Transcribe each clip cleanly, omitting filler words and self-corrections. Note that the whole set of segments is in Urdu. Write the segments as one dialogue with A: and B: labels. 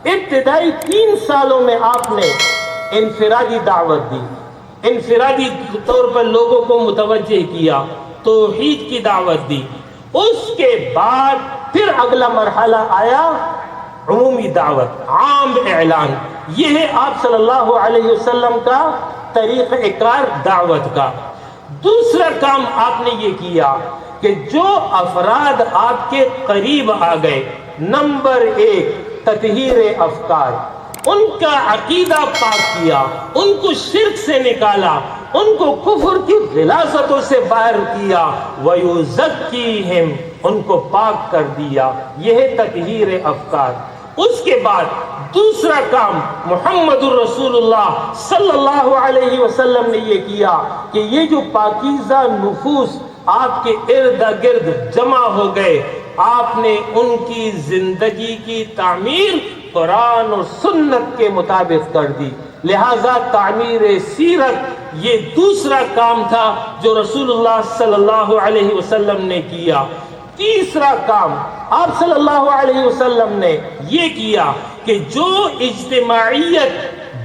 A: ابتدائی 3 سالوں میں آپ نے انفرادی دعوت دی، انفرادی طور پر لوگوں کو متوجہ کیا، توحید کی دعوت دی۔ اس کے بعد پھر اگلا مرحلہ آیا عمومی دعوت، عام اعلان۔ یہ ہے آپ صلی اللہ علیہ وسلم کا طریقہ کار دعوت کا۔ دوسرا کام آپ نے یہ کیا کہ جو افراد آپ کے قریب آ گئے، نمبر 1 تطہیر افکار، ان کا عقیدہ پاک کیا، ان کو شرک سے نکالا، ان کو کفر کی غلاظتوں سے باہر کیا، وَيُزَكِّيهِمْ، ان کو پاک کر دیا۔ یہ ہے تطہیر افکار۔ اس کے بعد دوسرا کام محمد الرسول اللہ صلی اللہ علیہ وسلم نے یہ کیا کہ یہ جو پاکیزہ نفوس آپ کے ارد گرد جمع ہو گئے، آپ نے ان کی زندگی کی تعمیر قرآن اور سنت کے مطابق کر دی۔ لہذا تعمیر سیرت یہ دوسرا کام تھا جو رسول اللہ صلی اللہ علیہ وسلم نے کیا۔ تیسرا کام آپ صلی اللہ علیہ وسلم نے یہ کیا کہ جو اجتماعیت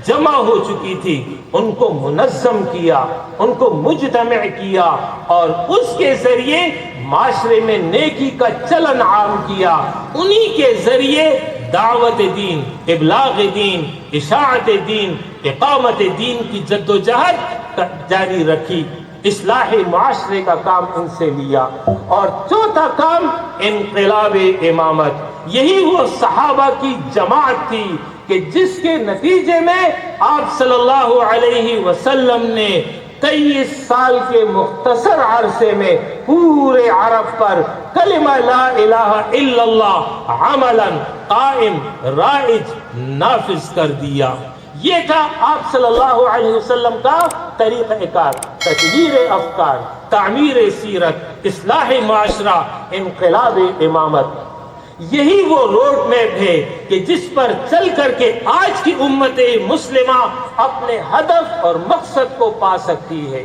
A: جمع ہو چکی تھی ان کو منظم کیا، ان کو مجتمع کیا، اور اس کے ذریعے معاشرے میں نیکی کا چلن عام کیا۔ انہی کے ذریعے دعوت دین، ابلاغ دین، اشاعت دین، اقامت دین کی جد و جہد جاری رکھی۔ اصلاح معاشرے کا کام ان سے لیا۔ اور چوتھا کام انقلاب امامت۔ یہی وہ صحابہ کی جماعت تھی کہ جس کے نتیجے میں آپ صلی اللہ علیہ وسلم نے 23 سال کے مختصر عرصے میں پورے عرب پر کلمہ لا الہ الا اللہ عملا قائم رائج نافذ کر دیا۔ یہ تھا آپ صلی اللہ علیہ وسلم کا طریقہ کار، تطہیر افکار، تعمیر سیرت، اصلاح معاشرہ، انقلاب امامت۔ یہی وہ روڈ میپ ہے کہ جس پر چل کر کے آج کی امت مسلمہ اپنے ہدف اور مقصد کو پا سکتی ہے۔